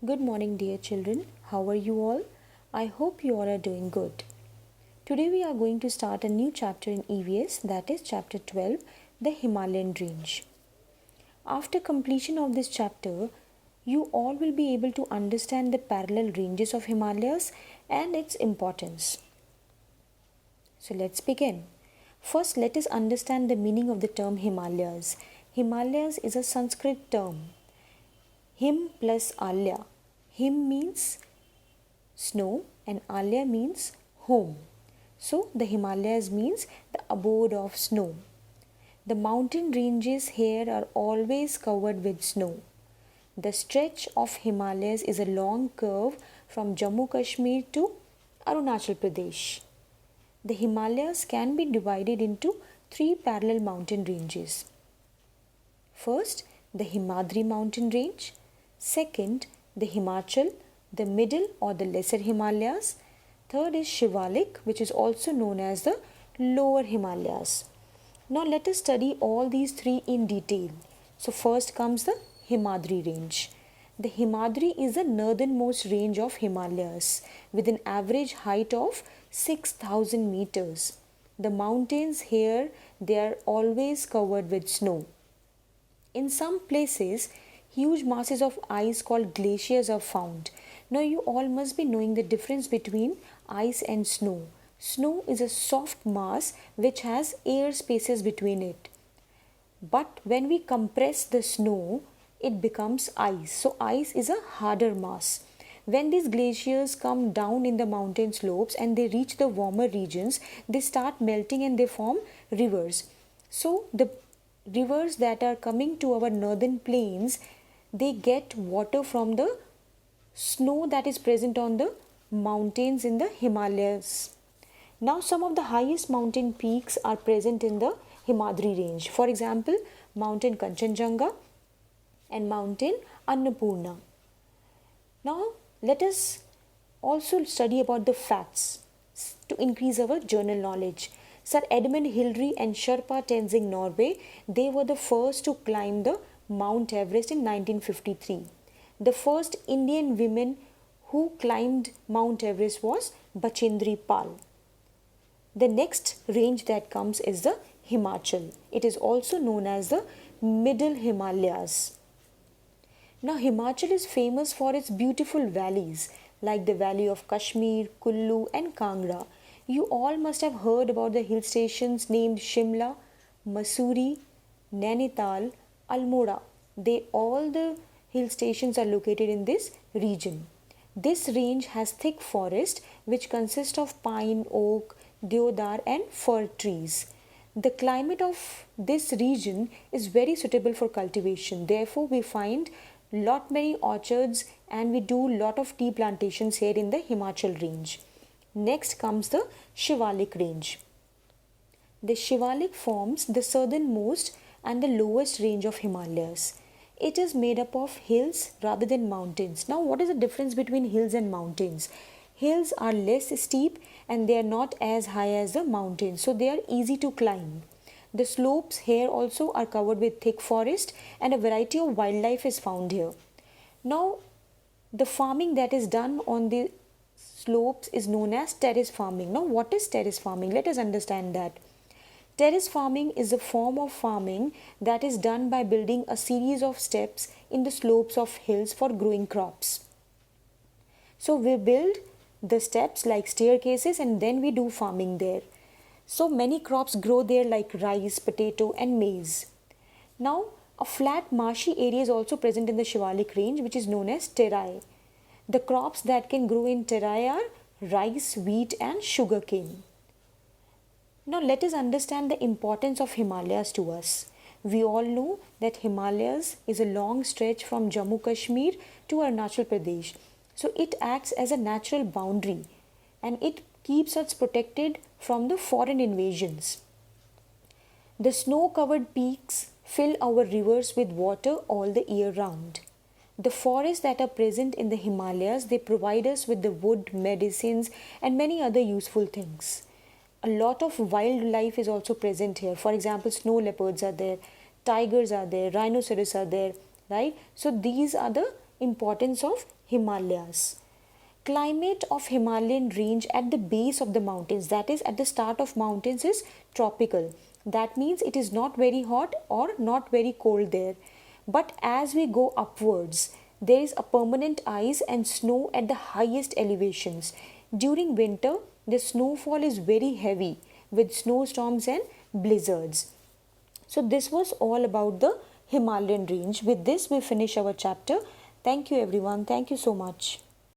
Good morning, dear children. How are you all? I hope you all are doing good. Today, we are going to start a new chapter in EVS, that is, chapter 12, the Himalayan Range. After completion of this chapter, you all will be able to understand the parallel ranges of Himalayas and its importance. So, let's begin. First, let us understand the meaning of the term Himalayas. Himalayas is a Sanskrit term. Him plus Alya. Him means snow and Alya means home. So the Himalayas means the abode of snow. The mountain ranges here are always covered with snow. The stretch of Himalayas is a long curve from Jammu Kashmir to Arunachal Pradesh. The Himalayas can be divided into three parallel mountain ranges. First, the Himadri mountain range. Second, the Himachal, the middle or the lesser Himalayas. Third is Shivalik, which is also known as the lower Himalayas. Now let us study all these three in detail. So first comes the Himadri range. The Himadri is the northernmost range of Himalayas with an average height of 6,000 meters. The mountains here, they are always covered with snow. In some places, huge masses of ice called glaciers are found. Now you all must be knowing the difference between ice and snow. Snow is a soft mass which has air spaces between it. But when we compress the snow, it becomes ice. So ice is a harder mass. When these glaciers come down in the mountain slopes and they reach the warmer regions, they start melting and they form rivers. So the rivers that are coming to our northern plains, they get water from the snow that is present on the mountains in the Himalayas. Now some of the highest mountain peaks are present in the Himadri range. For example, Mountain Kanchenjunga and Mountain Annapurna. Now let us also study about the facts to increase our journal knowledge. Sir Edmund Hillary and Sherpa Tenzing Norgay, they were the first to climb the Mount Everest in 1953. The first Indian woman who climbed Mount Everest was Bachendri Pal. The next range that comes is the Himachal. It is also known as the Middle Himalayas. Now Himachal is famous for its beautiful valleys like the valley of Kashmir, Kullu and Kangra. You all must have heard about the hill stations named Shimla, Mussoorie, Nainital, Almora. All the hill stations are located in this region. This range has thick forest which consists of pine, oak, deodar and fir trees. The climate of this region is very suitable for cultivation. Therefore, we find lot many orchards and we do lot of tea plantations here in the Himachal range. Next comes the Shivalik range. The Shivalik forms the southernmost and the lowest range of Himalayas. It is made up of hills rather than mountains. Now, what is the difference between hills and mountains? Hills are less steep and they are not as high as the mountains, so they are easy to climb. The slopes here also are covered with thick forest and a variety of wildlife is found here. Now, the farming that is done on the slopes is known as terrace farming. Now, what is terrace farming? Let us understand that. Terrace farming is a form of farming that is done by building a series of steps in the slopes of hills for growing crops. So we build the steps like staircases and then we do farming there. So many crops grow there like rice, potato and maize. Now a flat marshy area is also present in the Shivalik range which is known as terai. The crops that can grow in terai are rice, wheat and sugarcane. Now let us understand the importance of Himalayas to us. We all know that Himalayas is a long stretch from Jammu Kashmir to Arunachal Pradesh. So it acts as a natural boundary and it keeps us protected from the foreign invasions. The snow-covered peaks fill our rivers with water all the year round. The forests that are present in the Himalayas, they provide us with the wood, medicines and many other useful things. A lot of wildlife is also present here. For example, snow leopards are there, tigers are there, rhinoceros are there, right? So these are the Importance of Himalayas. Climate of Himalayan range at the base of the mountains, that is at the start of mountains, is tropical. That means it is not very hot or not very cold there. But as we go upwards, there is a permanent ice and snow at the highest elevations. During winter, the snowfall is very heavy with snowstorms and blizzards. So this was all about the Himalayan range. With this we finish our chapter. Thank you everyone. Thank you so much.